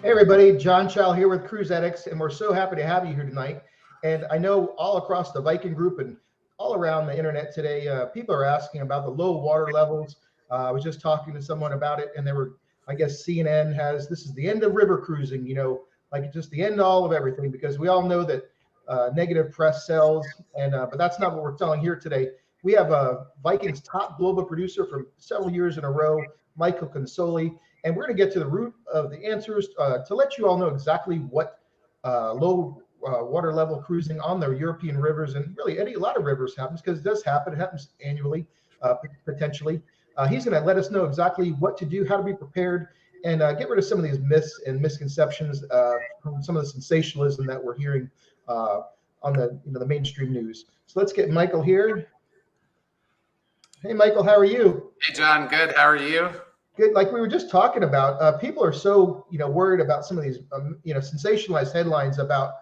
Hey everybody, John Chow here with Cruise Addicts, and we're so happy to have you here tonight. And I know all across the Viking group and all around the internet today, people are asking about the low water levels. I was just talking to someone about it, and they were, I guess CNN has this is the end of river cruising, like just the end all of everything, because we all know that negative press sells, and but that's not what we're telling here today. We have Viking's top global producer from several years in a row, Michael Consoli, and we're going to get to the root of the answers to let you all know exactly what low water level cruising on the European rivers and really a lot of rivers happens, because it does happen. It happens annually, potentially. He's going to let us know exactly what to do, how to be prepared, and get rid of some of these myths and misconceptions from some of the sensationalism that we're hearing on the mainstream news. So let's get Michael here. Hey, Michael, how are you? Hey, John, good. How are you? Good. Like we were just talking about, people are so worried about some of these sensationalized headlines about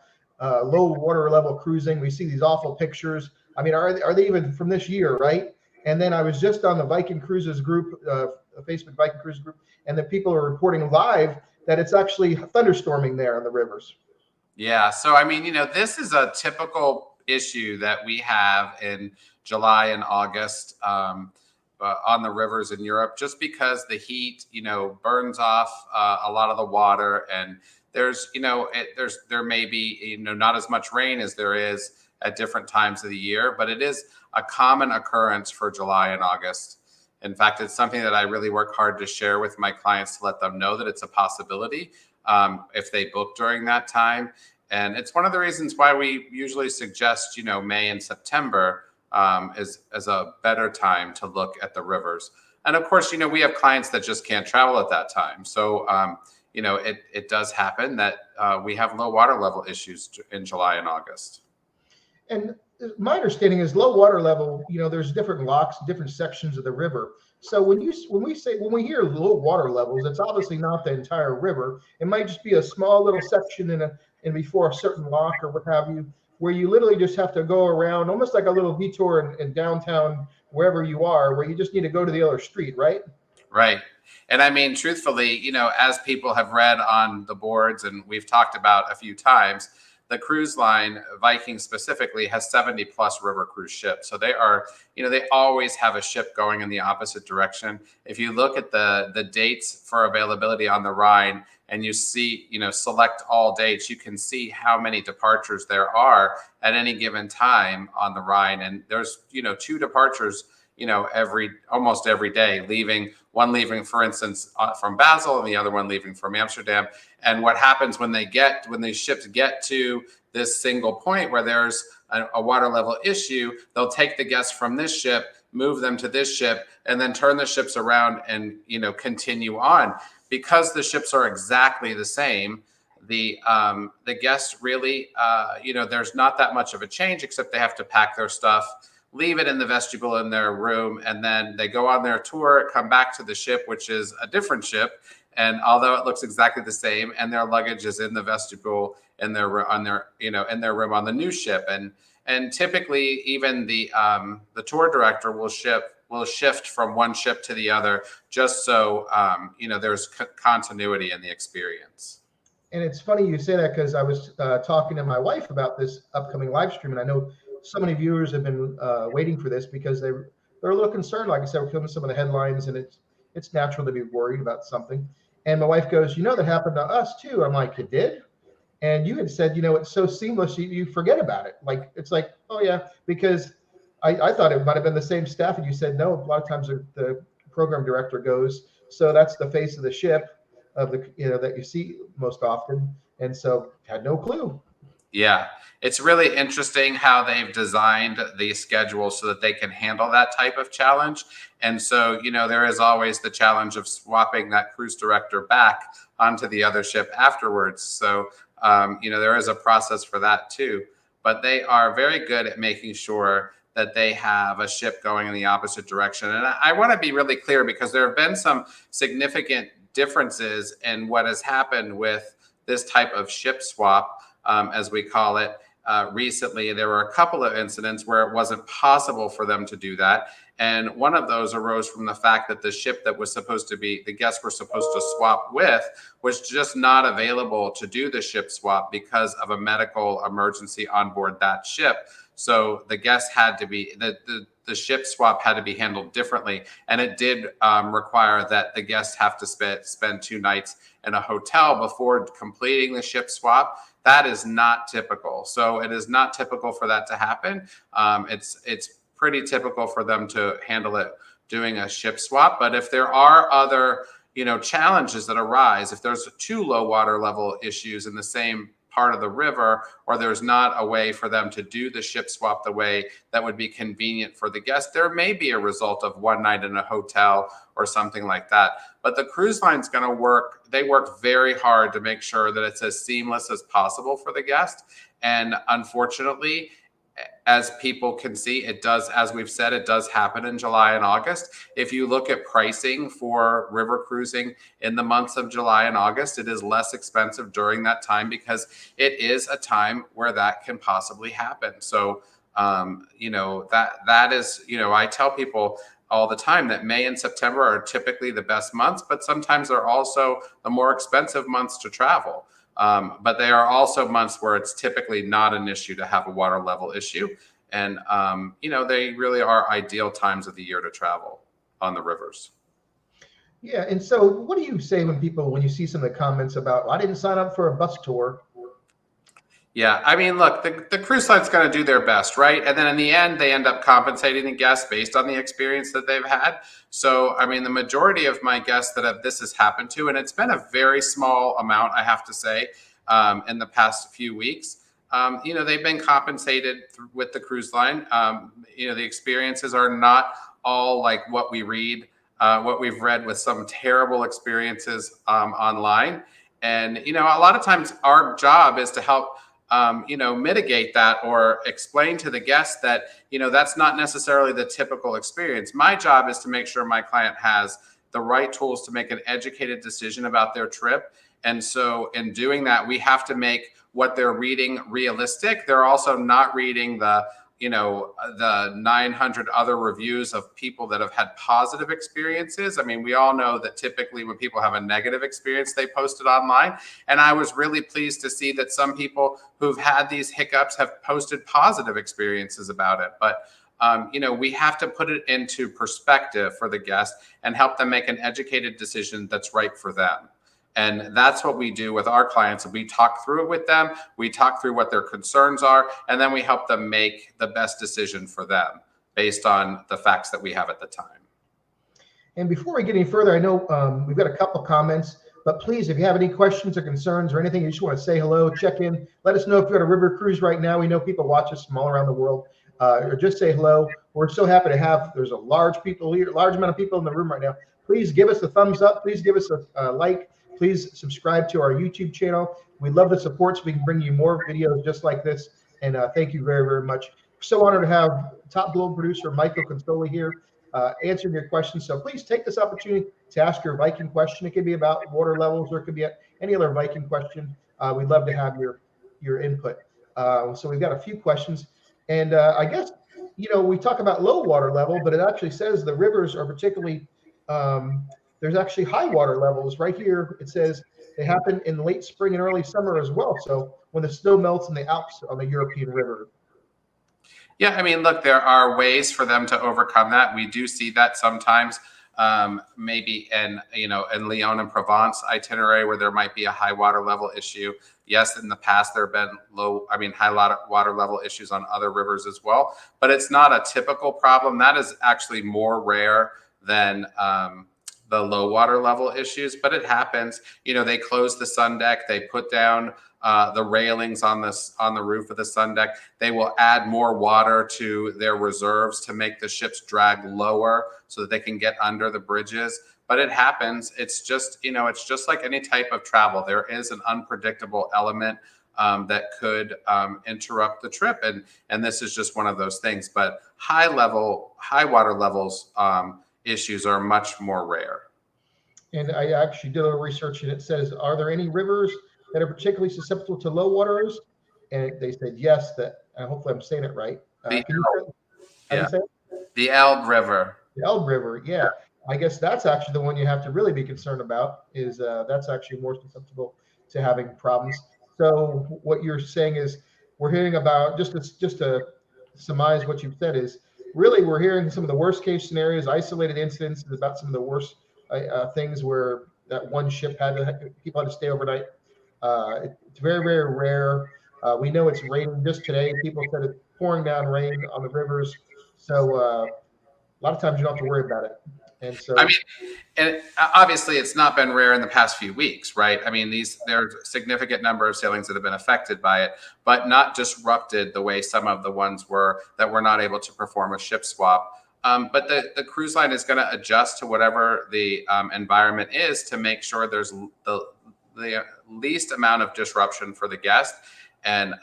low water level cruising. We see these awful pictures. I mean, are they even from this year, right? And then I was just on the Viking Cruises group, Facebook Viking Cruises group, and the people are reporting live that it's actually thunderstorming there on the rivers. Yeah. So, I mean, this is a typical issue that we have in July and August on the rivers in Europe, just because the heat, burns off a lot of the water, and there may be, not as much rain as there is at different times of the year, but it is a common occurrence for July and August. In fact, it's something that I really work hard to share with my clients to let them know that it's a possibility if they book during that time. And it's one of the reasons why we usually suggest, May and September is a better time to look at the rivers. And of course, we have clients that just can't travel at that time. So, it does happen that we have low water level issues in July and August. And my understanding is low water level, there's different locks, different sections of the river. So when we hear low water levels, it's obviously not the entire river. It might just be a small little section in before a certain lock or what have you, where you literally just have to go around almost like a little detour in downtown, wherever you are, where you just need to go to the other street, right? Right. And I mean, truthfully, as people have read on the boards and we've talked about a few times, the cruise line, Viking specifically, has 70 plus river cruise ships. So they are, they always have a ship going in the opposite direction. If you look at the dates for availability on the Rhine and you see, select all dates, you can see how many departures there are at any given time on the Rhine. And there's, 2 departures almost every day, one leaving, for instance, from Basel and the other one leaving from Amsterdam. And what happens when these ships get to this single point where there's a water level issue, they'll take the guests from this ship, move them to this ship, and then turn the ships around and, continue on. Because the ships are exactly the same, the guests really, there's not that much of a change, except they have to pack their stuff, leave it in the vestibule in their room, and then they go on their tour, come back to the ship, which is a different ship. And although it looks exactly the same, and their luggage is in the vestibule in their room on the new ship. And typically even the tour director will shift from one ship to the other, just so there's continuity in the experience. And it's funny you say that, because I was talking to my wife about this upcoming live stream, and I know so many viewers have been waiting for this, because they're a little concerned. Like I said, we're filming some of the headlines, and it's natural to be worried about something. And my wife goes, that happened to us too. I'm like, it did? And you had said, it's so seamless, you forget about it. Like, it's like, oh yeah, because I thought it might have been the same staff, and you said no. A lot of times the program director goes, so that's the face of the ship of the that you see most often, and so had no clue. Yeah, it's really interesting how they've designed the schedule so that they can handle that type of challenge. And so, there is always the challenge of swapping that cruise director back onto the other ship afterwards. So, there is a process for that too. But they are very good at making sure that they have a ship going in the opposite direction. And I want to be really clear, because there have been some significant differences in what has happened with this type of ship swap, as we call it, recently, there were a couple of incidents where it wasn't possible for them to do that. And one of those arose from the fact that the ship that was supposed to be, the guests were supposed to swap with, was just not available to do the ship swap because of a medical emergency on board that ship. So the guests had to be, the ship swap had to be handled differently. And it did require that the guests have to spend 2 nights in a hotel before completing the ship swap. That is not typical. So it is not typical for that to happen. It's pretty typical for them to handle it doing a ship swap. But if there are other, challenges that arise, if there's 2 low water level issues in the same part of the river, or there's not a way for them to do the ship swap the way that would be convenient for the guest, there may be a result of 1 night in a hotel or something like that. But the cruise line's going to work. They work very hard to make sure that it's as seamless as possible for the guest. And unfortunately, as people can see, it does, as we've said, it does happen in July and August. If you look at pricing for river cruising in the months of July and August, it is less expensive during that time because it is a time where that can possibly happen. So, that is, I tell people all the time that May and September are typically the best months, but sometimes they're also the more expensive months to travel. But they are also months where it's typically not an issue to have a water level issue. And, they really are ideal times of the year to travel on the rivers. Yeah. And so what do you say when you see some of the comments about, I didn't sign up for a bus tour? Yeah, I mean, look, the cruise line's going to do their best, right? And then in the end, they end up compensating the guests based on the experience that they've had. So, I mean, the majority of my guests that this has happened to, and it's been a very small amount, I have to say, in the past few weeks, they've been compensated with the cruise line. The experiences are not all like what we read, what we've read with some terrible experiences online. And, a lot of times our job is to help mitigate that or explain to the guest that, that's not necessarily the typical experience. My job is to make sure my client has the right tools to make an educated decision about their trip. And so in doing that, we have to make what they're reading realistic. They're also not reading the 900 other reviews of people that have had positive experiences. I mean, we all know that typically when people have a negative experience, they post it online. And I was really pleased to see that some people who've had these hiccups have posted positive experiences about it. But, we have to put it into perspective for the guest and help them make an educated decision that's right for them. And that's what we do with our clients. We talk through it with them. We talk through what their concerns are, and then we help them make the best decision for them based on the facts that we have at the time. And before we get any further, I know we've got a couple comments, but please, if you have any questions or concerns or anything, you just want to say hello, check in, let us know if you're on a river cruise right now. We know people watch us from all around the world, or just say hello. We're so happy to have, there's a large amount of people in the room right now. Please give us a thumbs up. Please give us a like. Please subscribe to our YouTube channel. We love the support so we can bring you more videos just like this. And thank you very, very much. We're so honored to have top global producer Michael Consoli here answering your questions. So please take this opportunity to ask your Viking question. It could be about water levels or it could be any other Viking question. We'd love to have your input. So we've got a few questions. And I guess, we talk about low water level, but it actually says the rivers are particularly there's actually high water levels right here. It says they happen in late spring and early summer as well. So when the snow melts in the Alps on the European river. Yeah, I mean, look, there are ways for them to overcome that. We do see that sometimes, maybe in Lyon and Provence itinerary where there might be a high water level issue. Yes, in the past there have been high water level issues on other rivers as well, but it's not a typical problem. That is actually more rare than the low water level issues, but it happens. They close the sun deck, they put down the railings on the roof of the sun deck. They will add more water to their reserves to make the ships drag lower so that they can get under the bridges. But it happens. It's just, it's just like any type of travel. There is an unpredictable element that could interrupt the trip. And this is just one of those things. But high water levels issues are much more rare. And I actually did a little research and it says, are there any rivers that are particularly susceptible to low waters? and they said yes. That hopefully I'm saying it right. The Can you? How do yeah, you say it? the Elbe River. The Elbe River, yeah. I guess that's actually the one you have to really be concerned about. Is that's actually more susceptible to having problems. So what you're saying is we're hearing about just to surmise what you've said is really we're hearing some of the worst case scenarios, isolated incidents about some of the worst things where that one ship people had to stay overnight. It's very very rare. We know it's raining just today. People said it's pouring down rain on the rivers. So a lot of times you don't have to worry about it. And so, I mean, and obviously it's not been rare in the past few weeks, right? I mean, there's a significant number of sailings that have been affected by it, but not disrupted the way some of the ones were that were not able to perform a ship swap. But the cruise line is going to adjust to whatever the environment is to make sure there's the least amount of disruption for the guest. And,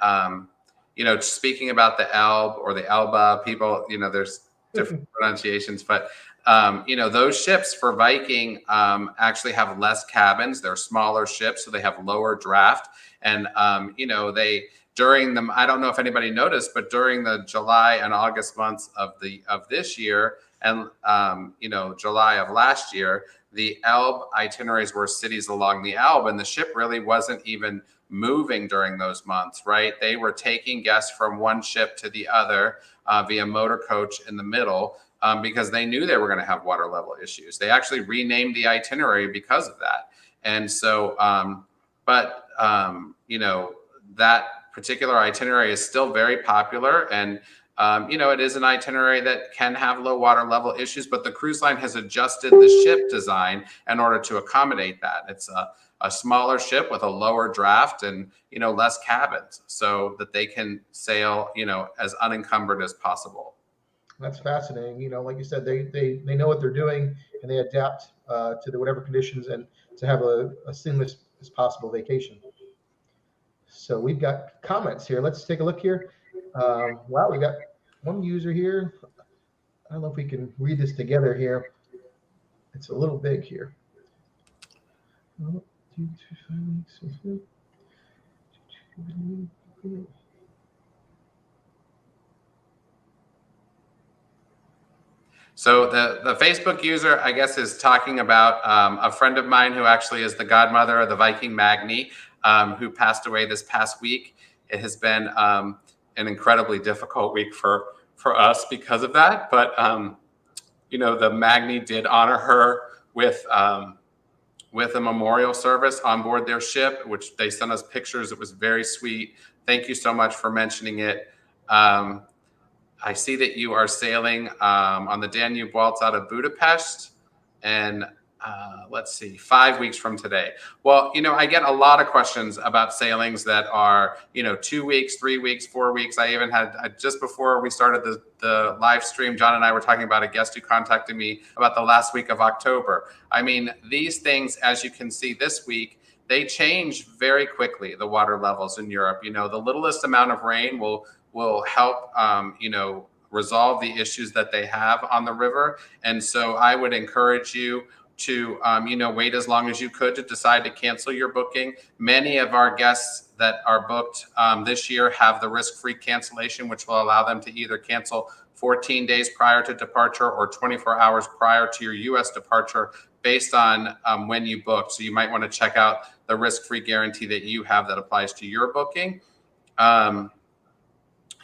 speaking about the Elbe or the Elba, people, there's different pronunciations, but those ships for Viking actually have less cabins. They're smaller ships, so they have lower draft. And they during them, I don't know if anybody noticed, but during the July and August months of this year and July of last year, the Elbe itineraries were cities along the Elbe, and the ship really wasn't even moving during those months, right? They were taking guests from one ship to the other via motor coach in the middle because they knew they were going to have water level issues. They actually renamed the itinerary because of that. And so, that particular itinerary is still very popular. And, it is an itinerary that can have low water level issues, but the cruise line has adjusted the ship design in order to accommodate that. It's a smaller ship with a lower draft and, less cabins so that they can sail, as unencumbered as possible. That's fascinating. Like you said, they know what they're doing and they adapt to whatever conditions and to have a seamless as possible vacation. So we've got comments here. Let's take a look here. Wow, we got one user here. I don't know if we can read this together here. It's a little big here. So the Facebook user, I guess, is talking about a friend of mine who actually is the godmother of the Viking Magni, who passed away this past week. It has been an incredibly difficult week for us because of that. But, the Magni did honor her with a memorial service on board their ship, which they sent us pictures. It was very sweet. Thank you so much for mentioning it. I see that you are sailing on the Danube Waltz out of Budapest, and let's see, 5 weeks from today. Well, I get a lot of questions about sailings that are, 2 weeks, 3 weeks, 4 weeks. I even had, just before we started the live stream, John and I were talking about a guest who contacted me about the last week of October. I mean, these things, as you can see this week, they change very quickly, the water levels in Europe. The littlest amount of rain will help, resolve the issues that they have on the river. And so I would encourage you to, wait as long as you could to decide to cancel your booking. Many of our guests that are booked this year have the risk-free cancellation, which will allow them to either cancel 14 days prior to departure or 24 hours prior to your U.S. departure based on when you booked. So you might want to check out the risk-free guarantee that you have that applies to your booking.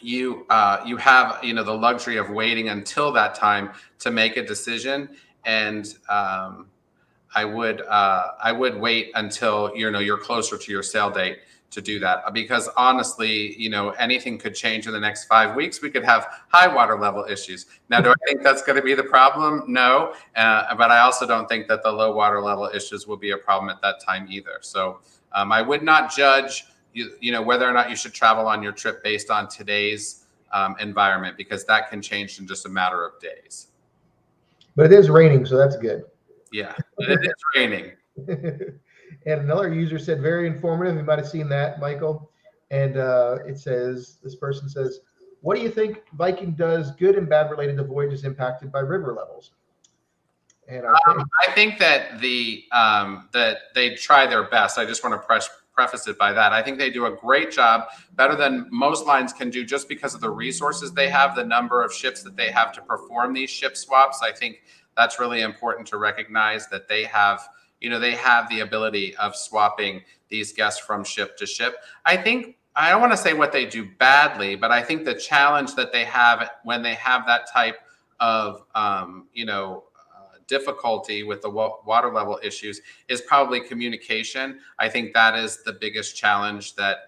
You have the luxury of waiting until that time to make a decision, and I would wait until you're closer to your sail date to do that, because honestly, anything could change in the next 5 weeks. We could have high water level issues. Now, do I think that's going to be the problem? No, but I also don't think that the low water level issues will be a problem at that time either. So I would not judge whether or not you should travel on your trip based on today's environment, because that can change in just a matter of days. But it is raining, so that's good. Yeah, it is raining. And another user said, very informative. You might have seen that, Michael. And this person says, what do you think Viking does good and bad related to voyages impacted by river levels? And I think that that they try their best. I just want to preface it by that. I think they do a great job, better than most lines can do, just because of the resources they have, the number of ships that they have to perform these ship swaps. I think that's really important to recognize, that they have, they have the ability of swapping these guests from ship to ship. I don't want to say what they do badly, but I think the challenge that they have when they have that type of, difficulty with the water level issues is probably communication. I think that is the biggest challenge that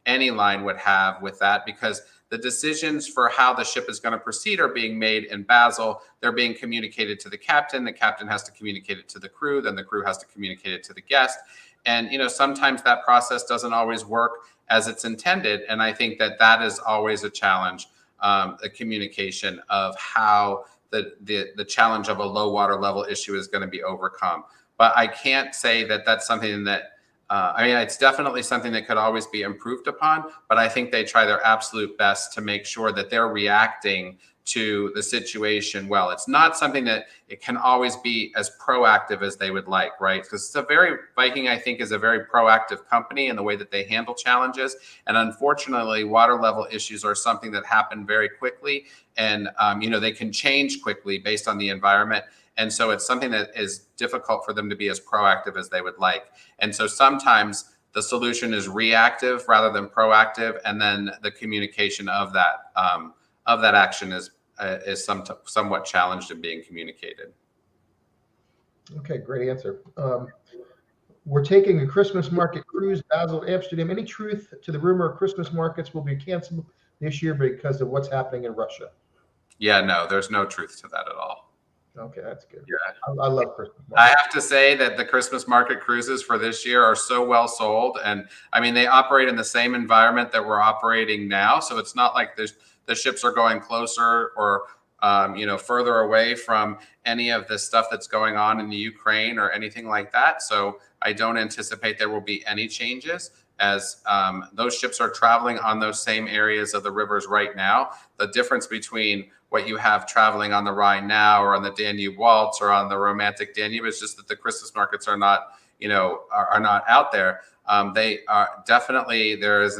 any line would have with that, because the decisions for how the ship is going to proceed are being made in Basel. They're being communicated to the captain. The captain has to communicate it to the crew. Then the crew has to communicate it to the guest. And, sometimes that process doesn't always work as it's intended. And I think that is always a challenge, the communication of how the challenge of a low water level issue is going to be overcome. But I can't say that that's something that, it's definitely something that could always be improved upon, but I think they try their absolute best to make sure that they're reacting to the situation well. It's not something that it can always be as proactive as they would like, right? Because Viking, I think, is a very proactive company in the way that they handle challenges. And unfortunately, water level issues are something that happen very quickly. And, they can change quickly based on the environment. And so it's something that is difficult for them to be as proactive as they would like. And so sometimes the solution is reactive rather than proactive. And then the communication of that action is somewhat challenged in being communicated. Okay, great answer. We're taking a Christmas market cruise, Basel, Amsterdam. Any truth to the rumor Christmas markets will be canceled this year because of what's happening in Russia? Yeah, no, there's no truth to that at all. Okay, that's good. Yeah, I love Christmas market. I have to say that the Christmas market cruises for this year are so well sold. And they operate in the same environment that we're operating now. So it's not like the ships are going closer or further away from any of the stuff that's going on in the Ukraine or anything like that. So I don't anticipate there will be any changes, as those ships are traveling on those same areas of the rivers right now. The difference between what you have traveling on the Rhine now or on the Danube Waltz or on the romantic Danube is just that the Christmas markets are not, are not out there. They are definitely, there is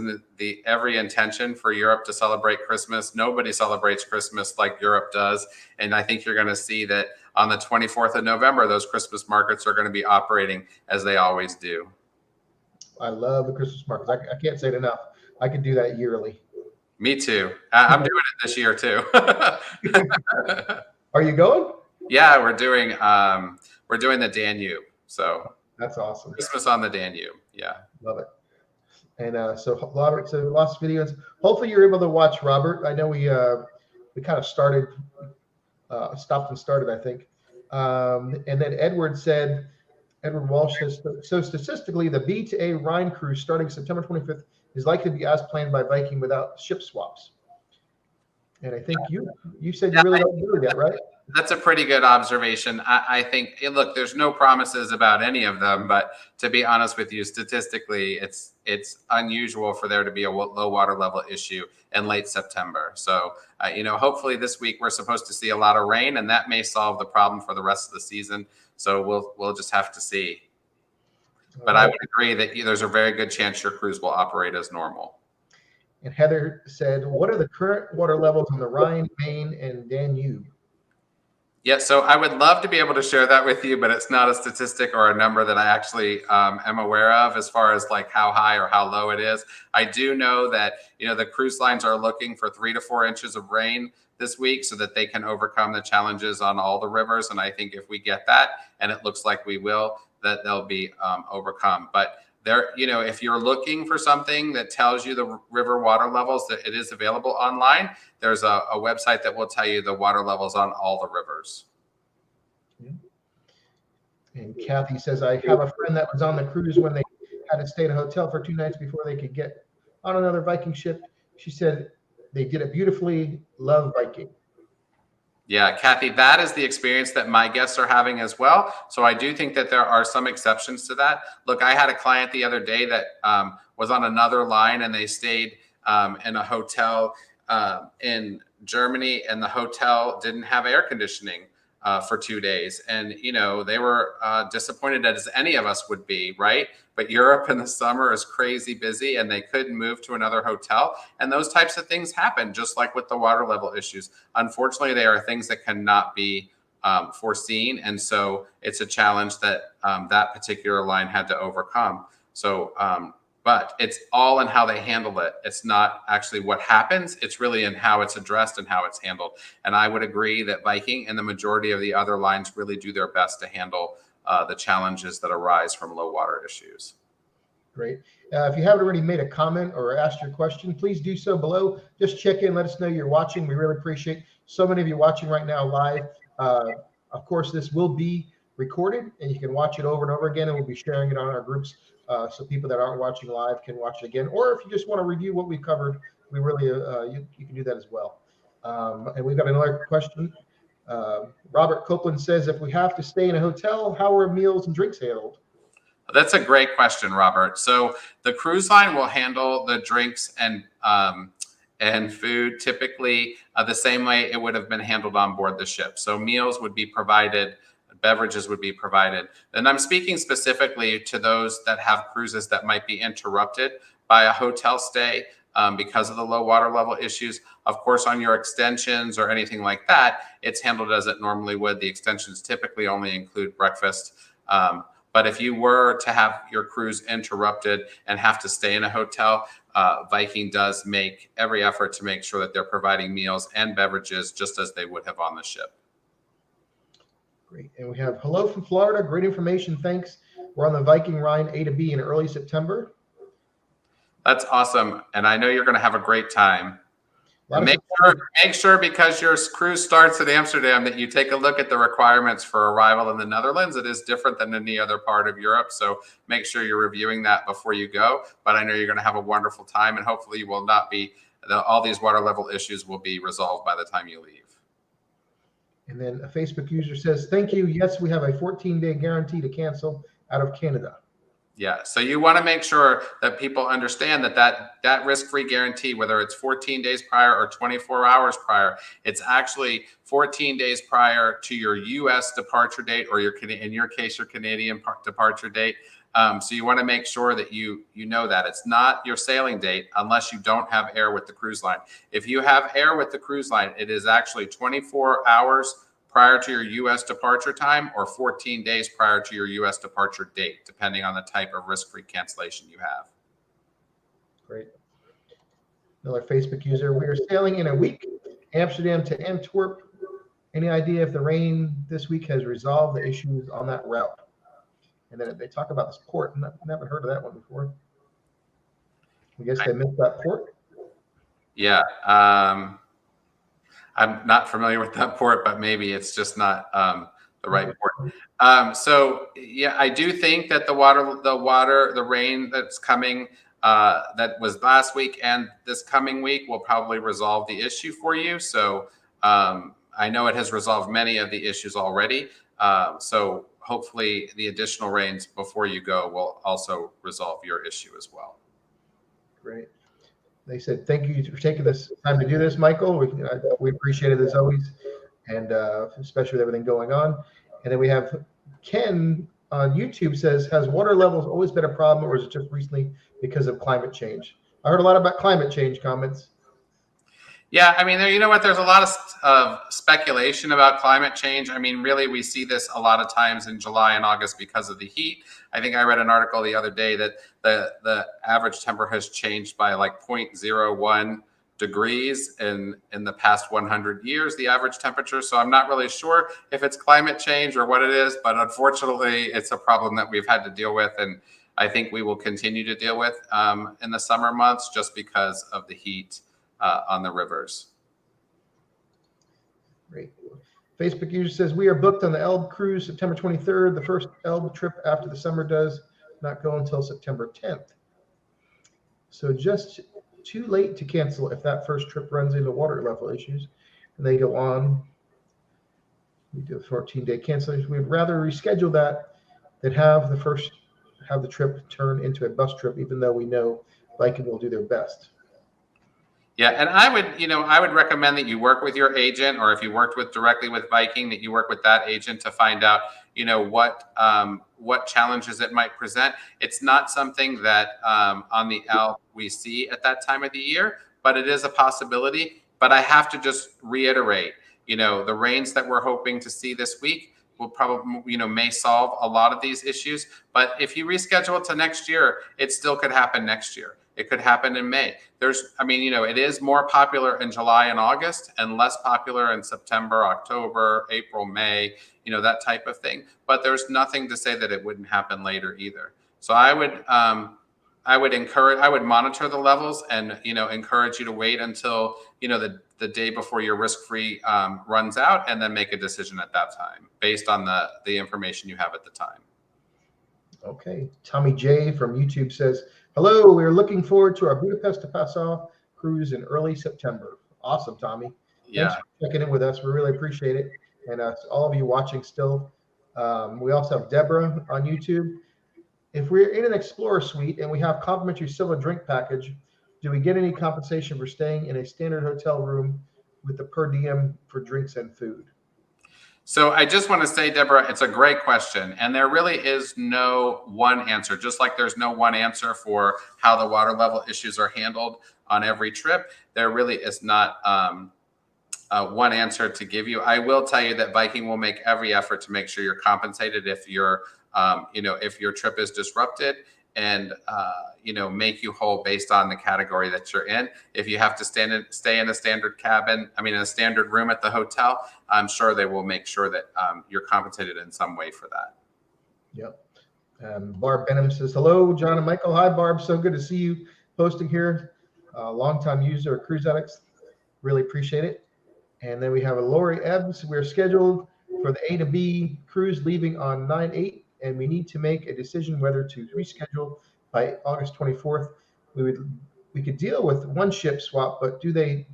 every intention for Europe to celebrate Christmas. Nobody celebrates Christmas like Europe does. And I think you're going to see that on the 24th of November, those Christmas markets are going to be operating as they always do. I love the Christmas markets. I can't say it enough. I could do that yearly. Me too. I'm doing it this year too. Are you going? Yeah, we're doing the Danube. So that's awesome. Christmas on the Danube. Yeah. Love it. And so Robert, so lots of videos. Hopefully you're able to watch, Robert. I know we kind of stopped and started, I think. And then Edward Walsh says, so statistically, the B to A Rhine cruise starting September 25th is likely to be as planned by Viking without ship swaps. And I think you said you really don't believe that, right? That's a pretty good observation. I think, look, there's no promises about any of them, but to be honest with you, statistically, it's unusual for there to be a low water level issue in late September. So, hopefully this week we're supposed to see a lot of rain, and that may solve the problem for the rest of the season. So we'll just have to see. But I would agree that there's a very good chance your cruise will operate as normal. And Heather said, what are the current water levels on the Rhine, Main, and Danube? Yeah, so I would love to be able to share that with you, but it's not a statistic or a number that I actually am aware of as far as like how high or how low it is. I do know that, the cruise lines are looking for 3 to 4 inches of rain this week so that they can overcome the challenges on all the rivers. And I think if we get that, and it looks like we will, that they'll be overcome. But there, if you're looking for something that tells you the river water levels, that it is available online. There's a website that will tell you the water levels on all the rivers. And Kathy says, I have a friend that was on the cruise when they had to stay in a hotel for 2 nights before they could get on another Viking ship. She said they did it beautifully. Love Viking. Yeah, Kathy, that is the experience that my guests are having as well. So I do think that there are some exceptions to that. Look, I had a client the other day that was on another line, and they stayed in a hotel in Germany, and the hotel didn't have air conditioning for 2 days. And, they were disappointed as any of us would be, right? But Europe in the summer is crazy busy and they couldn't move to another hotel. And those types of things happen, just like with the water level issues. Unfortunately, they are things that cannot be foreseen. And so it's a challenge that that particular line had to overcome. So, but it's all in how they handle it. It's not actually what happens. It's really in how it's addressed and how it's handled. And I would agree that Viking and the majority of the other lines really do their best to handle the challenges that arise from low water issues. Great. If you haven't already made a comment or asked your question, please do so below. Just check in, let us know you're watching. We really appreciate so many of you watching right now live. Of course, this will be recorded and you can watch it over and over again, and we'll be sharing it on our groups. So people that aren't watching live can watch it again, or if you just want to review what we covered, we really you can do that as well. And we've got another question. Robert Copeland says, if we have to stay in a hotel, how are meals and drinks handled? That's a great question, Robert. So the cruise line will handle the drinks and food typically the same way it would have been handled on board the ship. So meals would be provided, beverages would be provided. And I'm speaking specifically to those that have cruises that might be interrupted by a hotel stay because of the low water level issues. Of course, on your extensions or anything like that, it's handled as it normally would. The extensions typically only include breakfast. But if you were to have your cruise interrupted and have to stay in a hotel, Viking does make every effort to make sure that they're providing meals and beverages just as they would have on the ship. Great. And we have hello from Florida. Great information. Thanks. We're on the Viking Rhine A to B in early September. That's awesome. And I know you're going to have a great time. Make sure because your cruise starts at Amsterdam that you take a look at the requirements for arrival in the Netherlands. It is different than any other part of Europe. So make sure you're reviewing that before you go. But I know you're going to have a wonderful time, and hopefully you will not be, all these water level issues will be resolved by the time you leave. And then a Facebook user says, thank you. Yes, we have a 14-day guarantee to cancel out of Canada. Yeah, so you want to make sure that people understand that risk-free guarantee, whether it's 14 days prior or 24 hours prior, it's actually 14 days prior to your U.S. departure date, or in your case, your Canadian departure date. So you want to make sure that you know that it's not your sailing date unless you don't have air with the cruise line. If you have air with the cruise line, it is actually 24 hours prior to your U.S. departure time or 14 days prior to your U.S. departure date, depending on the type of risk-free cancellation you have. Great. Another Facebook user, we are sailing in a week, Amsterdam to Antwerp. Any idea if the rain this week has resolved the issues on that route? And then they talk about this port. Never heard of that one before. I guess they missed that port. Yeah. I'm not familiar with that port, but maybe it's just not the right port. So yeah, I do think that the rain that's coming, that was last week and this coming week will probably resolve the issue for you. So I know it has resolved many of the issues already. So hopefully the additional rains before you go will also resolve your issue as well. Great. They said, thank you for taking this time to do this, Michael. We appreciate it as always, and especially with everything going on. And then we have Ken on YouTube says, has water levels always been a problem, or is it just recently because of climate change? I heard a lot about climate change comments. Yeah, I mean, you know what? There's a lot of speculation about climate change. I mean, really, we see this a lot of times in July and August because of the heat. I think I read an article the other day that the average temperature has changed by like 0.01 degrees in the past 100 years, the average temperature. So I'm not really sure if it's climate change or what it is, but unfortunately, it's a problem that we've had to deal with. And I think we will continue to deal with in the summer months just because of the heat on the rivers. Great. Facebook user says, we are booked on the Elbe cruise September 23rd. The first Elbe trip after the summer does not go until September 10th. So just too late to cancel if that first trip runs into water level issues and they go on. We do a 14-day cancellation. We'd rather reschedule that than have the trip turn into a bus trip, even though we know Viking will do their best. Yeah, and I would recommend that you work with your agent, or if you worked directly with Viking, that you work with that agent to find out, what challenges it might present. It's not something that on the L we see at that time of the year, but it is a possibility. But I have to just reiterate, the rains that we're hoping to see this week will probably, may solve a lot of these issues. But if you reschedule it to next year, it still could happen next year. It could happen in May. It is more popular in July and August and less popular in September, October, April, May, that type of thing. But there's nothing to say that it wouldn't happen later either. So I would monitor the levels and, encourage you to wait until, the day before your risk-free runs out, and then make a decision at that time based on the information you have at the time. Okay. Tommy J from YouTube says, hello, we're looking forward to our Budapest to Passau cruise in early September. Awesome, Tommy. Yeah. Thanks for checking in with us. We really appreciate it. And all of you watching still. We also have Deborah on YouTube. If we're in an Explorer suite and we have complimentary silver drink package, do we get any compensation for staying in a standard hotel room with the per diem for drinks and food? So I just want to say, Deborah, it's a great question. And there really is no one answer, just like there's no one answer for how the water level issues are handled on every trip. There really is not one answer to give you. I will tell you that Viking will make every effort to make sure you're compensated if your trip is disrupted, and make you whole based on the category that you're in. If you have to stay in a standard in a standard room at the hotel, I'm sure they will make sure that you're compensated in some way for that. Yep. Barb Benham says, hello, John and Michael. Hi, Barb. So good to see you posting here. Longtime user of Cruise Addicts. Really appreciate it. And then we have a Lori Ebbs. We're scheduled for the A to B cruise leaving on 9/8. And we need to make a decision whether to reschedule by August 24th. We could deal with one ship swap, but do they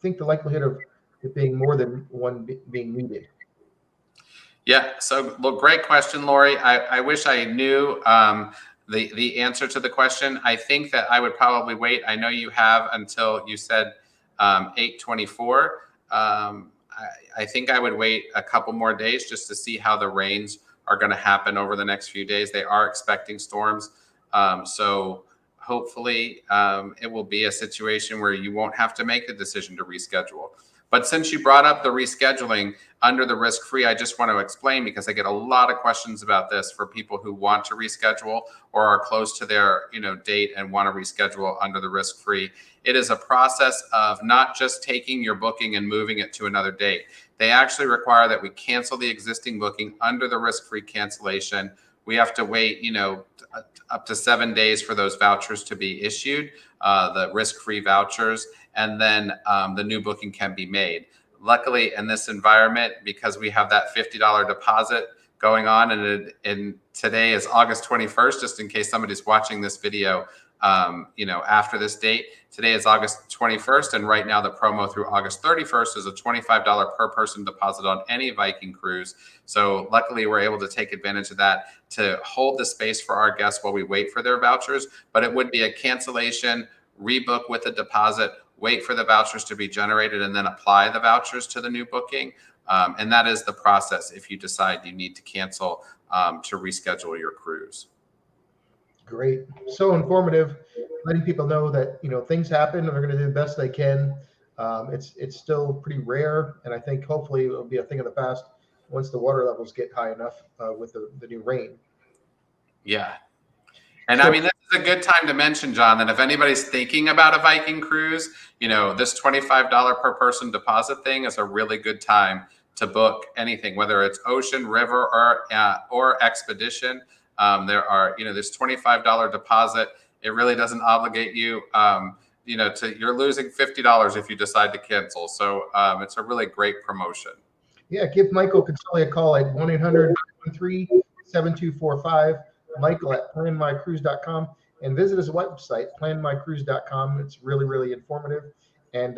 think the likelihood of it being more than one being needed? Yeah. So, great question, Lori. I wish I knew the answer to the question. I think that I would probably wait. I know you have until you said 8/24. I think I would wait a couple more days just to see how the rains are going to happen over the next few days. They are expecting storms. So hopefully it will be a situation where you won't have to make a decision to reschedule. But since you brought up the rescheduling under the risk-free, I just want to explain, because I get a lot of questions about this for people who want to reschedule or are close to their date and want to reschedule under the risk-free. It is a process of not just taking your booking and moving it to another date. They actually require that we cancel the existing booking under the risk-free cancellation. We have to wait, up to 7 days for those vouchers to be issued, the risk-free vouchers, and then the new booking can be made. Luckily, in this environment, because we have that $50 deposit going on, and today is August 21st, just in case somebody's watching this video, after this date. Today is August 21st, and right now the promo through August 31st is a $25 per person deposit on any Viking cruise. So luckily, we're able to take advantage of that to hold the space for our guests while we wait for their vouchers. But it would be a cancellation, rebook with a deposit, wait for the vouchers to be generated, and then apply the vouchers to the new booking. And that is the process if you decide you need to cancel to reschedule your cruise. Great. So informative, letting people know that, things happen and they're going to do the best they can. It's still pretty rare. And I think hopefully it'll be a thing of the past once the water levels get high enough with the new rain. Yeah. And this is a good time to mention, John, that if anybody's thinking about a Viking cruise, this $25 per person deposit thing is a really good time to book anything, whether it's ocean, river, or expedition. This $25 deposit. It really doesn't obligate you. You're losing $50 if you decide to cancel. So it's a really great promotion. Yeah, give Michael Consoli a call at 1-800-913-7245. Michael at planmycruise.com, and visit his website, planmycruise.com. It's really, really informative. And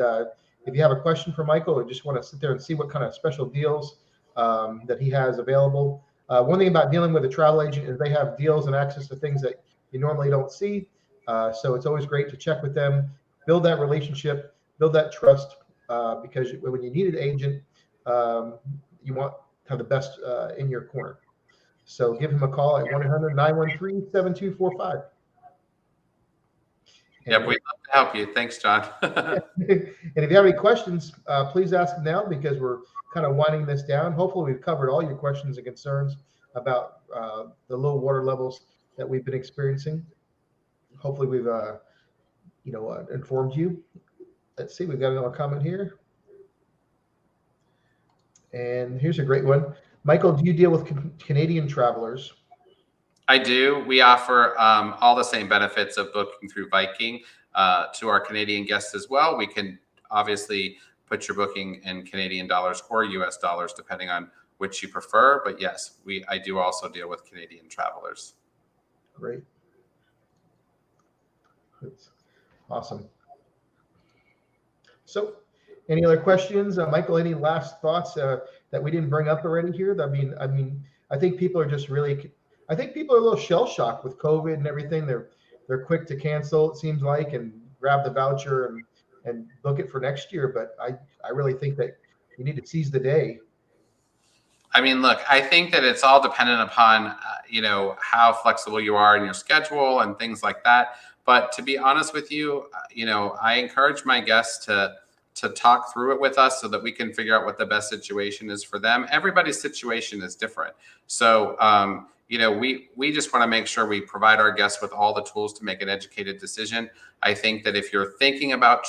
if you have a question for Michael or just want to sit there and see what kind of special deals that he has available. One thing about dealing with a travel agent is they have deals and access to things that you normally don't see. So it's always great to check with them, build that relationship, build that trust, because when you need an agent, you want to have the best in your corner. So give him a call at 1-800-913-7245. Yep, we'd love to help you. Thanks, John. And if you have any questions, please ask them now, because we're kind of winding this down. Hopefully we've covered all your questions and concerns about the low water levels that we've been experiencing. Hopefully we've informed you. Let's see, we've got another comment here. And here's a great one. Michael, do you deal with Canadian travelers? I do. We offer all the same benefits of booking through Viking to our Canadian guests as well. We can obviously put your booking in Canadian dollars or US dollars, depending on which you prefer. But yes, I do also deal with Canadian travelers. Great. That's awesome. So any other questions? Michael, any last thoughts that we didn't bring up already here? I think people are just really, I think people are a little shell shocked with COVID and everything. They're quick to cancel, it seems like, and grab the voucher and book it for next year. But I really think that you need to seize the day. I mean, look, I think that it's all dependent upon, how flexible you are in your schedule and things like that. But to be honest with you, I encourage my guests to talk through it with us so that we can figure out what the best situation is for them. Everybody's situation is different. So, we just want to make sure we provide our guests with all the tools to make an educated decision. I think that if you're thinking about,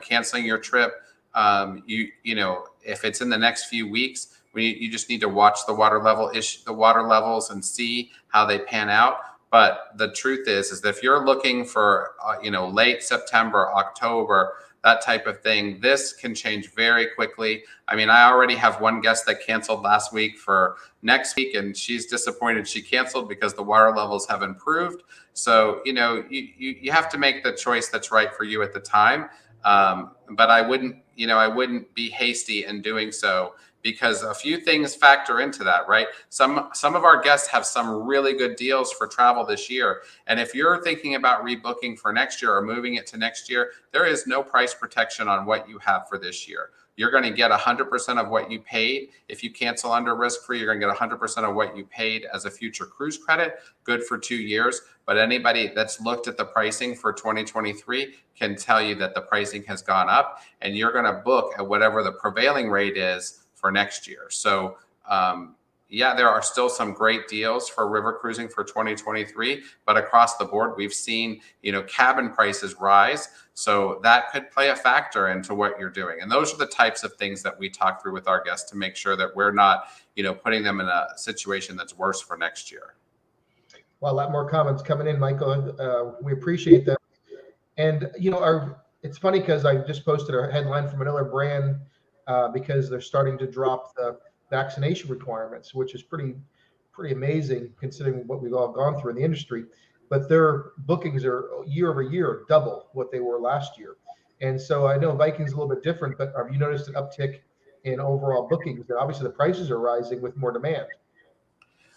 canceling your trip, if it's in the next few weeks, you just need to watch the water levels and see how they pan out. But the truth is that if you're looking for, late September, October, that type of thing, this can change very quickly. I mean, I already have one guest that canceled last week for next week, and she's disappointed she canceled because the water levels have improved. So, you have to make the choice that's right for you at the time. But I wouldn't be hasty in doing so, because a few things factor into that, right? Some of our guests have some really good deals for travel this year. And if you're thinking about rebooking for next year or moving it to next year, there is no price protection on what you have for this year. You're going to get 100% of what you paid. If you cancel under risk-free, you're going to get 100% of what you paid as a future cruise credit, good for 2 years. But anybody that's looked at the pricing for 2023 can tell you that the pricing has gone up, and you're going to book at whatever the prevailing rate is for next year. So, there are still some great deals for river cruising for 2023, but across the board, we've seen, cabin prices rise. So that could play a factor into what you're doing. And those are the types of things that we talk through with our guests to make sure that we're not, putting them in a situation that's worse for next year. Well, a lot more comments coming in, Michael. We appreciate that. And, it's funny because I just posted a headline from another brand because they're starting to drop the vaccination requirements, which is pretty amazing considering what we've all gone through in the industry. But their bookings are year over year double what they were last year. And so I know Viking's a little bit different, but have you noticed an uptick in overall bookings? And obviously the prices are rising with more demand.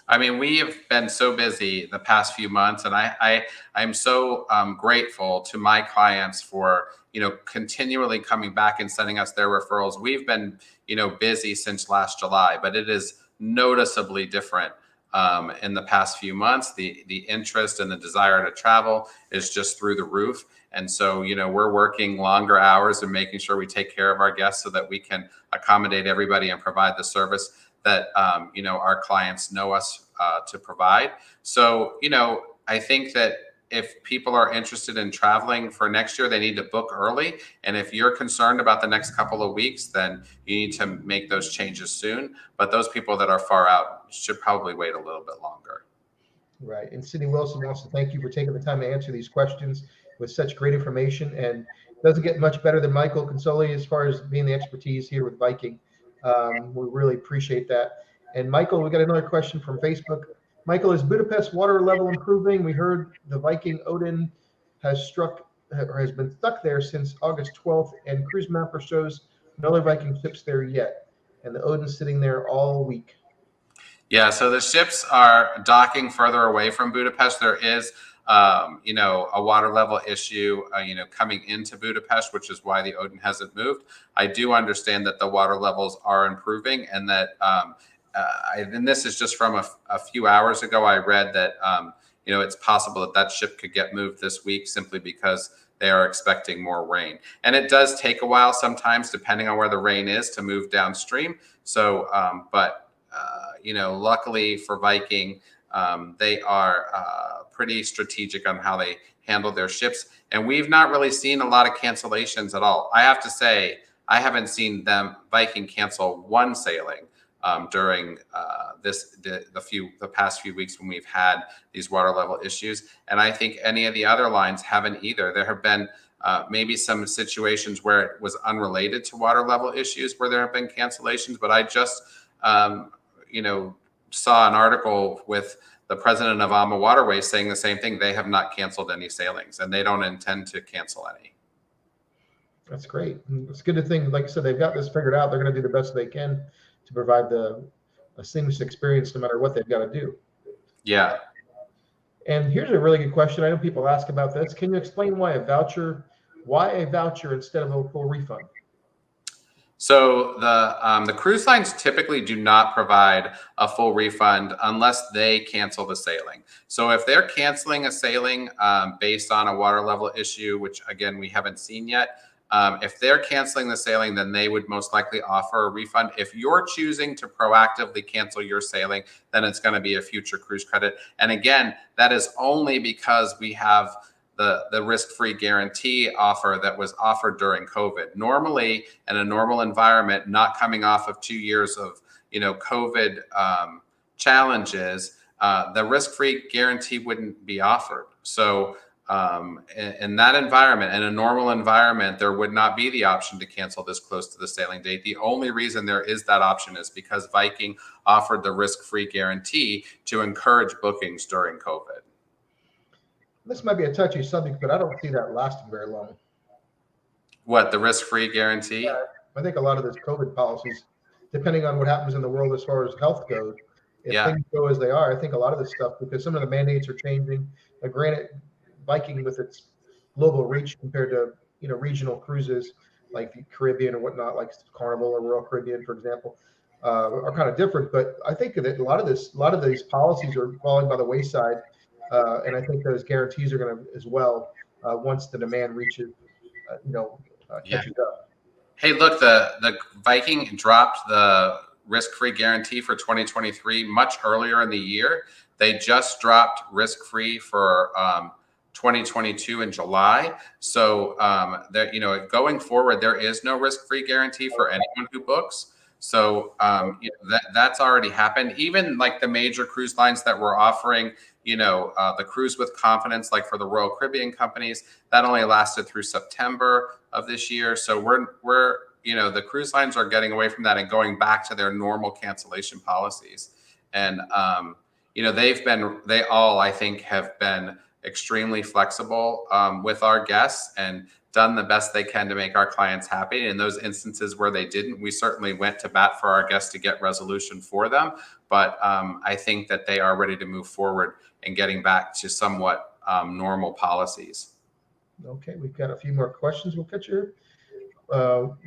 I mean, we have been so busy the past few months, and I'm so grateful to my clients for, continually coming back and sending us their referrals. We've been, busy since last July, but it is noticeably different in the past few months. The interest and the desire to travel is just through the roof. And so, we're working longer hours and making sure we take care of our guests so that we can accommodate everybody and provide the service that, our clients know us to provide. So, I think that if people are interested in traveling for next year, they need to book early. And if you're concerned about the next couple of weeks, then you need to make those changes soon. But those people that are far out should probably wait a little bit longer. Right. And Sydney Wilson wants to thank you for taking the time to answer these questions with such great information. And it doesn't get much better than Michael Consoli as far as being the expertise here with Viking. We really appreciate that. And Michael, we got another question from Facebook. Michael, is Budapest water level improving? We heard the Viking Odin has been stuck there since August 12th, and Cruise Mapper shows no other Viking ships there yet. And the Odin's sitting there all week. Yeah, so the ships are docking further away from Budapest. There is you know, a water level issue, you know, coming into Budapest, which is why the Odin hasn't moved. I do understand that the water levels are improving, and that, and this is just from a few hours ago, I read that, you know, it's possible that that ship could get moved this week simply because they are expecting more rain. And it does take a while sometimes, depending on where the rain is, to move downstream. So, you know, luckily for Viking, they are pretty strategic on how they handle their ships. And we've not really seen a lot of cancellations at all. I have to say, I haven't seen Viking cancel one sailing during the past few weeks when we've had these water level issues. And I think any of the other lines haven't either. There have been maybe some situations where it was unrelated to water level issues where there have been cancellations, but I just, you know, saw an article with the president of AMA Waterways saying the same thing. They have not canceled any sailings, and they don't intend to cancel any. That's great. It's good to think, like I said, they've got this figured out. They're going to do the best they can to provide a seamless experience no matter what they've got to do. Yeah. And here's a really good question. I know people ask about this. Can you explain why a voucher instead of a full refund? So the cruise lines typically do not provide a full refund unless they cancel the sailing. So if they're canceling a sailing based on a water level issue, which again, we haven't seen yet, if they're canceling the sailing, then they would most likely offer a refund. If you're choosing to proactively cancel your sailing, then it's going to be a future cruise credit. And again, that is only because we have the risk-free guarantee offer that was offered during COVID. Normally, in a normal environment, not coming off of 2 years of, you know, COVID challenges, the risk-free guarantee wouldn't be offered. So in that environment, in a normal environment, there would not be the option to cancel this close to the sailing date. The only reason there is that option is because Viking offered the risk-free guarantee to encourage bookings during COVID. This might be a touchy subject, but I don't see that lasting very long. What, the risk-free guarantee? Yeah, I think a lot of those COVID policies, depending on what happens in the world as far as health goes, if things go as they are, I think a lot of this stuff, because some of the mandates are changing. Granted, Viking with its global reach compared to, you know, regional cruises like the Caribbean or whatnot, like Carnival or Royal Caribbean, for example, are kind of different. But I think that a lot of these policies are falling by the wayside. And I think those guarantees are going to as well once the demand reaches, catches up. Hey, look, the Viking dropped the risk-free guarantee for 2023 much earlier in the year. They just dropped risk-free for 2022 in July. So that, you know, going forward, there is no risk-free guarantee for anyone who books. So you know, that's already happened. Even like the major cruise lines that were offering, you know, the cruise with confidence, like for the Royal Caribbean companies, that only lasted through September of this year. So we're you know, the cruise lines are getting away from that and going back to their normal cancellation policies. And you know, they all, I think, have been extremely flexible with our guests and done the best they can to make our clients happy. In those instances where they didn't, we certainly went to bat for our guests to get resolution for them. But I think that they are ready to move forward and getting back to somewhat normal policies. Okay, we've got a few more questions. We'll catch you.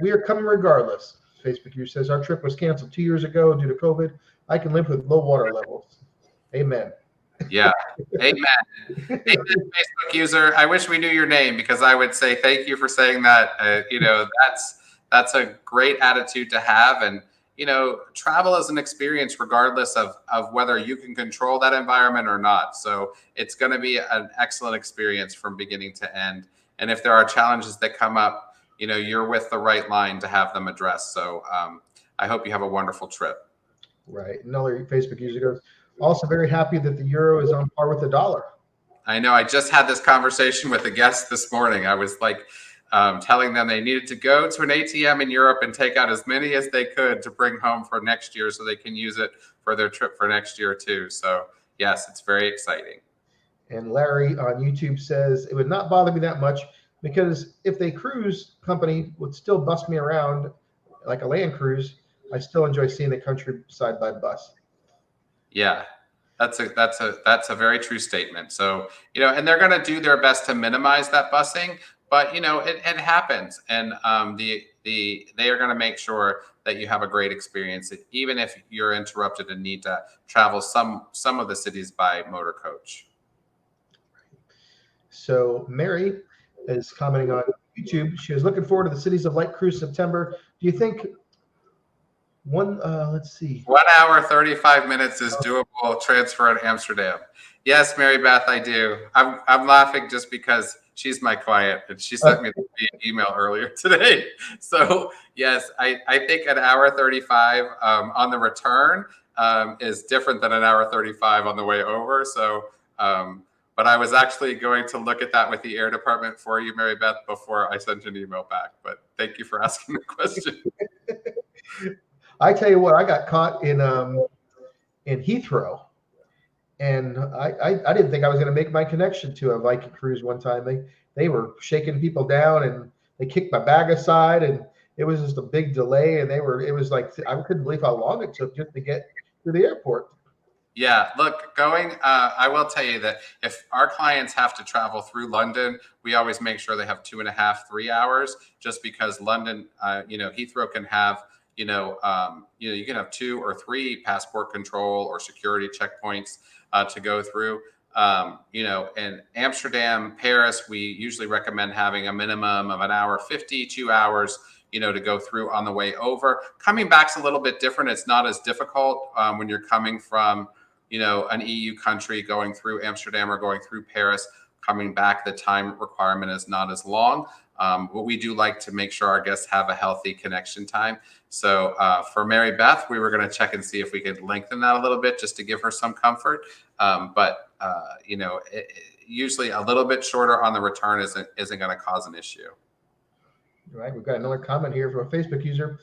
We are coming regardless. Facebook user says, our trip was canceled 2 years ago due to COVID. I can live with low water levels. Amen. Yeah. Amen. Amen, Facebook user. I wish we knew your name, because I would say thank you for saying that. You know, that's a great attitude to have. And, you know, travel is an experience regardless of whether you can control that environment or not. So it's going to be an excellent experience from beginning to end. And if there are challenges that come up, you know, you're with the right line to have them addressed. So I hope you have a wonderful trip. Right. Another Facebook user goes, also very happy that the euro is on par with the dollar. I know. I just had this conversation with a guest this morning. I was like telling them they needed to go to an ATM in Europe and take out as many as they could to bring home for next year so they can use it for their trip for next year too. So yes, it's very exciting. And Larry on YouTube says, it would not bother me that much, because if the cruise company would still bus me around like a land cruise, I still enjoy seeing the countryside by bus. Yeah. That's a very true statement. So, and they're going to do their best to minimize that busing, but it happens, and they are going to make sure that you have a great experience, even if you're interrupted and need to travel some of the cities by motor coach. So Mary is commenting on YouTube. She was looking forward to the Cities of Light cruise September. Do you think let's see. 1 hour, 35 minutes is doable transfer in Amsterdam. Yes, Mary Beth, I do. I'm laughing just because she's my client and she sent me the email earlier today. So yes, I think an hour 35 on the return is different than an hour 35 on the way over. So, but I was actually going to look at that with the air department for you, Mary Beth, before I sent an email back. But thank you for asking the question. I tell you what, I got caught in Heathrow, and I didn't think I was going to make my connection to a Viking cruise one time. They were shaking people down, and they kicked my bag aside, and it was just a big delay. And it was like, I couldn't believe how long it took just to get to the airport. Yeah, look, I will tell you that if our clients have to travel through London, we always make sure they have 2.5, 3 hours, just because London, Heathrow can have, you can have 2 or 3 passport control or security checkpoints to go through. In Amsterdam, Paris, we usually recommend having a minimum of 1 hour 50, 2 hours, to go through on the way over. Coming back's a little bit different. It's not as difficult when you're coming from, an EU country going through Amsterdam or going through Paris. Coming back, the time requirement is not as long. But we do like to make sure our guests have a healthy connection time. So for Mary Beth, we were going to check and see if we could lengthen that a little bit just to give her some comfort. Usually a little bit shorter on the return isn't going to cause an issue. All right, we've got another comment here from a Facebook user.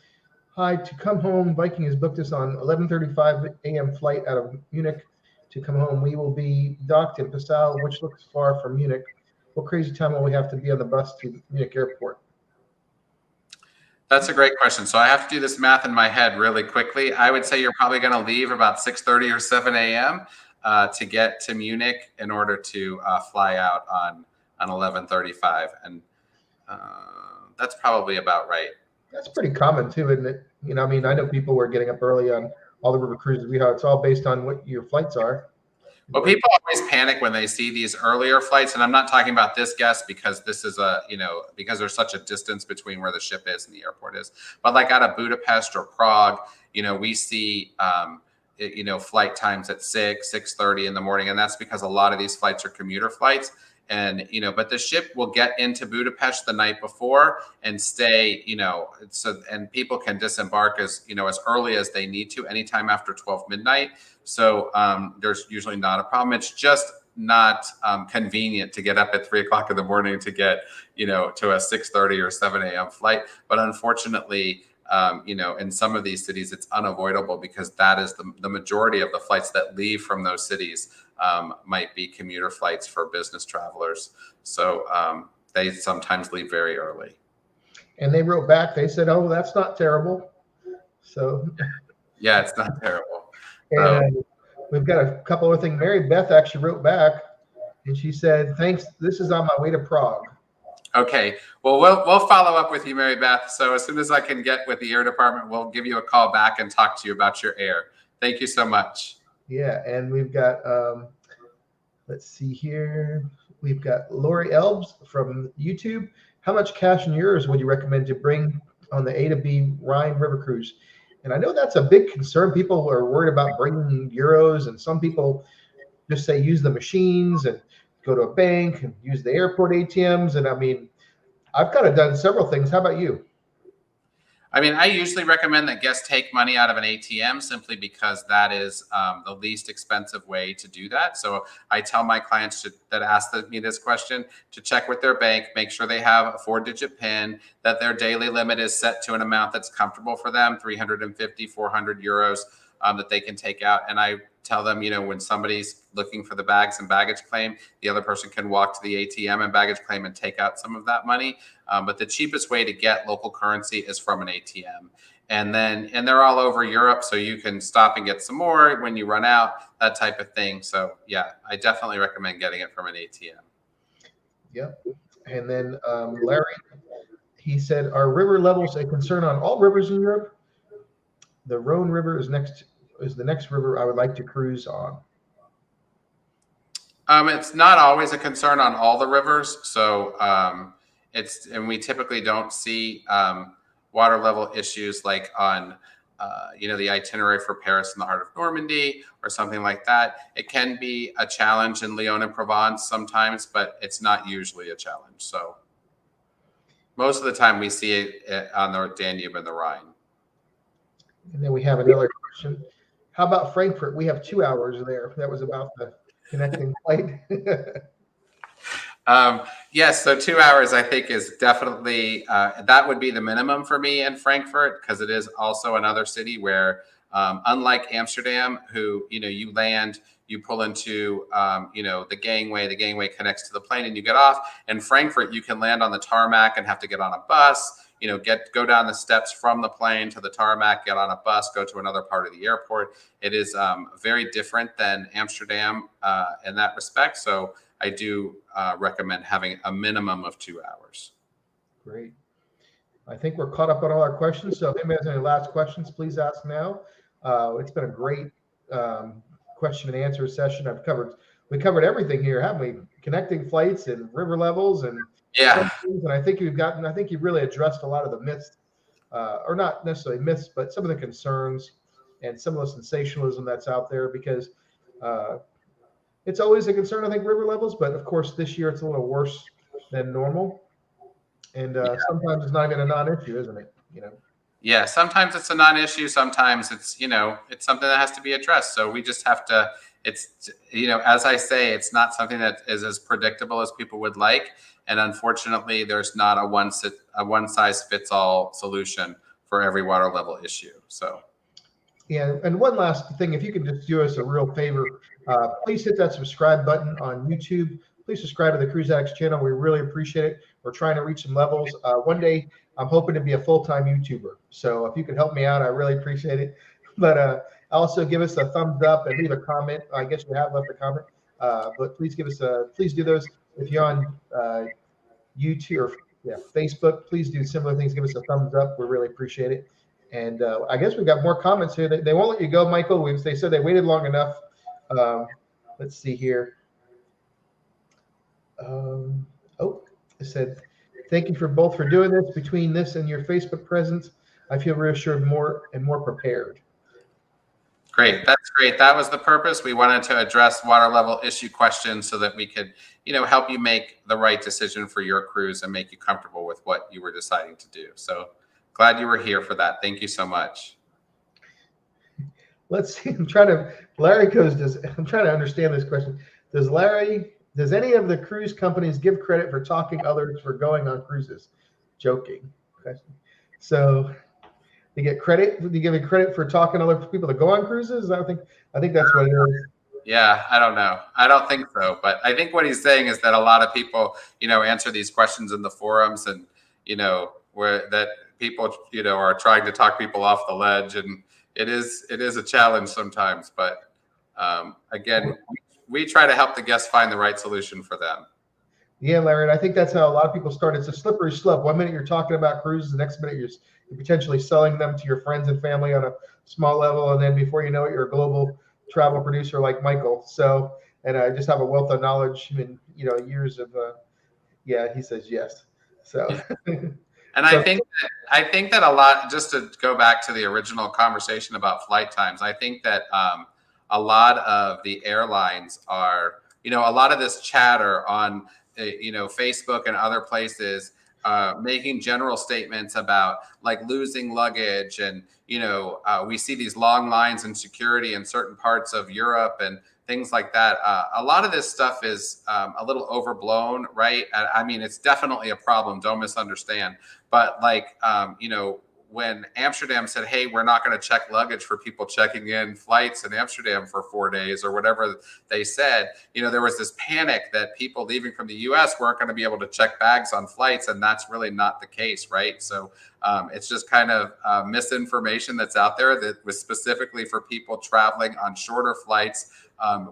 Hi, to come home, Viking has booked us on 11:35 a.m. flight out of Munich to come home. We will be docked in Passau, which looks far from Munich. What crazy time will we have to be on the bus to Munich airport? That's a great question. So I have to do this math in my head really quickly. I would say you're probably going to leave about 6:30 or 7 a.m. To get to Munich in order to fly out on 11:35, and that's probably about right. That's pretty common too, isn't it? I know people were getting up early on all the river cruises we have. It's all based on what your flights are. Well, people always panic when they see these earlier flights, and I'm not talking about this guest because this is because there's such a distance between where the ship is and the airport is. But like out of Budapest or Prague, we see flight times at 6:30 in the morning, and that's because a lot of these flights are commuter flights. And, but the ship will get into Budapest the night before and stay, and people can disembark as early as they need to, anytime after 12 midnight. So there's usually not a problem. It's just not convenient to get up at 3 o'clock in the morning to get, to a 6:30 or 7 a.m. flight. But unfortunately, in some of these cities, it's unavoidable because that is the majority of the flights that leave from those cities might be commuter flights for business travelers. So they sometimes leave very early. And they wrote back, they said, "Oh, that's not terrible." So yeah, it's not terrible. And we've got a couple other things. Mary Beth actually wrote back and she said, "Thanks. This is on my way to Prague." Okay. Well, we'll follow up with you, Mary Beth. So as soon as I can get with the air department, we'll give you a call back and talk to you about your air. Thank you so much. Yeah. And we've got, let's see here. We've got Lori Elbs from YouTube. How much cash in euros would you recommend to bring on the A to B Rhine River Cruise? And I know that's a big concern. People are worried about bringing euros, and some people just say use the machines and go to a bank and use the airport ATMs. And I've kind of done several things. How about you? I usually recommend that guests take money out of an ATM simply because that is the least expensive way to do that. So I tell my clients that ask me this question to check with their bank, make sure they have a 4-digit PIN, that their daily limit is set to an amount that's comfortable for them, 350, 400 euros that they can take out. And I tell them, when somebody's looking for the bags and baggage claim, the other person can walk to the ATM and baggage claim and take out some of that money. But the cheapest way to get local currency is from an ATM. and they're all over Europe, so you can stop and get some more when you run out, that type of thing. So yeah, I definitely recommend getting it from an ATM. Yep. And then Larry, he said, are river levels a concern on all rivers in Europe? The Rhone River is the next river I would like to cruise on. It's not always a concern on all the rivers. So and we typically don't see water level issues like on the itinerary for Paris in the heart of Normandy or something like that. It can be a challenge in Lyon and Provence sometimes, but it's not usually a challenge. So most of the time we see it on the Danube and the Rhine. And then we have another question. How about Frankfurt? We have 2 hours there. That was about the connecting flight. Yes, so 2 hours I think is definitely that would be the minimum for me in Frankfurt, because it is also another city where unlike Amsterdam, who you land, you pull into the gangway connects to the plane and you get off. In Frankfurt, you can land on the tarmac and have to get on a bus, go down the steps from the plane to the tarmac, get on a bus, go to another part of the airport. It is very different than Amsterdam in that respect. So I do recommend having a minimum of 2 hours. Great. I think we're caught up on all our questions. So if anybody has any last questions, please ask now. It's been a great question and answer session. We covered everything here, haven't we? Connecting flights and river levels and and I think you've really addressed a lot of the myths, or not necessarily myths, but some of the concerns and some of the sensationalism that's out there, because it's always a concern, I think, river levels, but of course this year it's a little worse than normal. And sometimes it's not even a non-issue, isn't it? Yeah, sometimes it's a non-issue. Sometimes it's it's something that has to be addressed. So we just have to. It's as I say, it's not something that is as predictable as people would like, and unfortunately, there's not a one size fits all solution for every water level issue. So. Yeah, and one last thing, if you could just do us a real favor, please hit that subscribe button on YouTube. Please subscribe to the Cruise Addicts channel. We really appreciate it. We're trying to reach some levels. One day, I'm hoping to be a full-time YouTuber. So if you could help me out, I really appreciate it. But also give us a thumbs up and leave a comment. I guess you have left a comment. But please please do those. If you're on YouTube or Facebook, please do similar things. Give us a thumbs up. We really appreciate it. And I guess we've got more comments here. They won't let you go, Michael. They said they waited long enough. Let's see here. It said, thank you both for doing this. Between this and your Facebook presence, I feel reassured more and more prepared. Great. That's great. That was the purpose. We wanted to address water level issue questions so that we could, help you make the right decision for your cruise and make you comfortable with what you were deciding to do. So glad you were here for that. Thank you so much. Let's see. I'm trying to understand this question. Does any of the cruise companies give credit for talking others for going on cruises? Joking. So they get credit. They give credit for talking other people to go on cruises. I think that's what it is. Yeah, I don't know. I don't think so. But I think what he's saying is that a lot of people, answer these questions in the forums, and where that people, are trying to talk people off the ledge, and it is a challenge sometimes. But again, we try to help the guests find the right solution for them. Yeah, Larry, and I think that's how a lot of people start. It's a slippery slope. 1 minute you're talking about cruises, the next minute you're potentially selling them to your friends and family on a small level, and then before you know it, you're a global travel producer like Michael. So, and I just have a wealth of knowledge and years of. He says yes. So. And I think that a lot. Just to go back to the original conversation about flight times, I think that. A lot of the airlines are, a lot of this chatter on, Facebook and other places, making general statements about like losing luggage. And, we see these long lines in security in certain parts of Europe and things like that. A lot of this stuff is a little overblown, right? I mean, it's definitely a problem. Don't misunderstand. But like, when Amsterdam said, hey, we're not going to check luggage for people checking in flights in Amsterdam for 4 days or whatever they said, there was this panic that people leaving from the US weren't going to be able to check bags on flights. And that's really not the case, right? So it's just kind of misinformation that's out there that was specifically for people traveling on shorter flights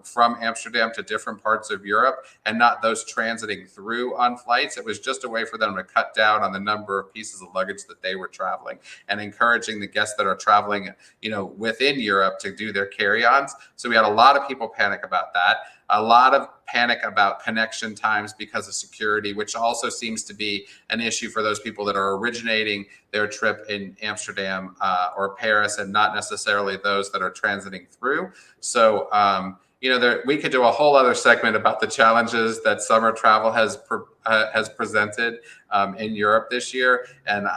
from Amsterdam to different parts of Europe, and not those transiting through on flights. It was just a way for them to cut down on the number of pieces of luggage that they were traveling, and encouraging the guests that are traveling, within Europe to do their carry-ons. So we had a lot of people panic about that. A lot of panic about connection times because of security, which also seems to be an issue for those people that are originating their trip in Amsterdam or Paris, and not necessarily those that are transiting through. So, we could do a whole other segment about the challenges that summer travel has presented in Europe this year. And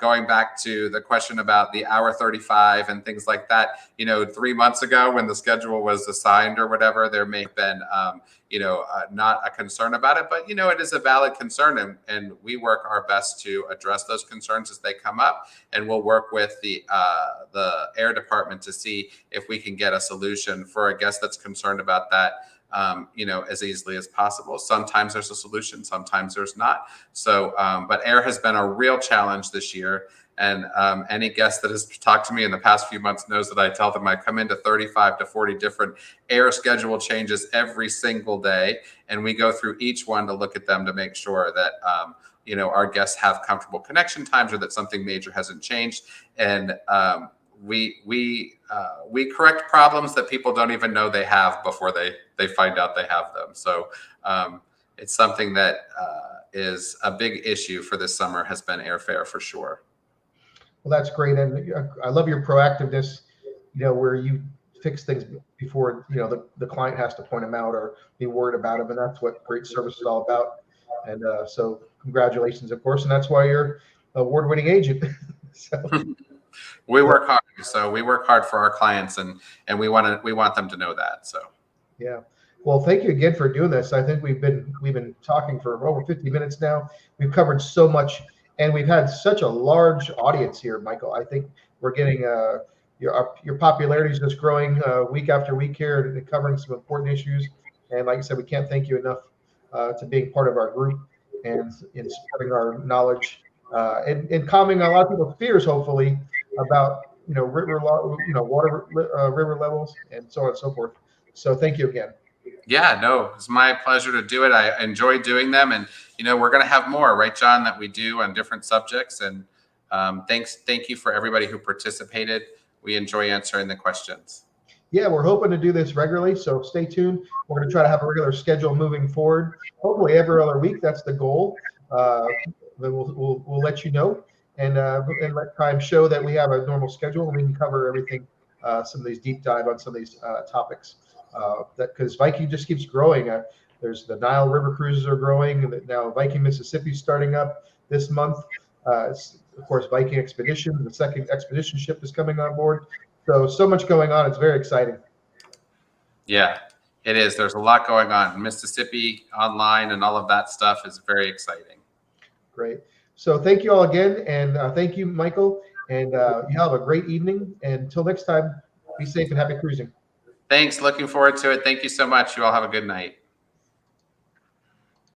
going back to the question about the hour 35 and things like that, 3 months ago when the schedule was assigned or whatever, there may have been, not a concern about it, but, it is a valid concern. And we work our best to address those concerns as they come up. And we'll work with the air department to see if we can get a solution for a guest that's concerned about that, as easily as possible. Sometimes there's a solution, sometimes there's not. So, but air has been a real challenge this year. And any guest that has talked to me in the past few months knows that I tell them I come into 35 to 40 different air schedule changes every single day. And we go through each one to look at them to make sure that, our guests have comfortable connection times, or that something major hasn't changed. And we correct problems that people don't even know they have before they find out they have them. So it's something that is a big issue for this summer, has been airfare for sure. Well, that's great. And I love your proactiveness, where you fix things before, the client has to point them out or be worried about them. And that's what great service is all about. And so congratulations, of course. And that's why you're an award-winning agent. So. We work hard. So we work hard for our clients, and we want them to know that. So. Yeah. Well, thank you again for doing this. I think we've been talking for over 50 minutes now. We've covered so much, and we've had such a large audience here, Michael. I think we're getting your popularity is just growing week after week here, and covering some important issues. And like I said, we can't thank you enough to being part of our group and in spreading our knowledge and calming a lot of people's fears, hopefully, about river levels and so on and so forth. So thank you again. Yeah, no, it's my pleasure to do it. I enjoy doing them, and we're going to have more, right, John, that we do on different subjects. And thank you for everybody who participated. We enjoy answering the questions. Yeah, we're hoping to do this regularly, so stay tuned. We're going to try to have a regular schedule moving forward. Hopefully every other week. That's the goal. Then we'll let you know, and let time show that we have a normal schedule, and we can cover everything. Some of these deep dive on some of these topics. Because Viking just keeps growing. There's the Nile River cruises are growing, and now Viking Mississippi is starting up this month. Of course, Viking Expedition, the second expedition ship is coming on board. So much going on. It's very exciting. Yeah, it is. There's a lot going on. Mississippi Online and all of that stuff is very exciting. Great. So thank you all again, and thank you, Michael. And you have a great evening. And until next time, be safe and happy cruising. Thanks. Looking forward to it. Thank you so much. You all have a good night.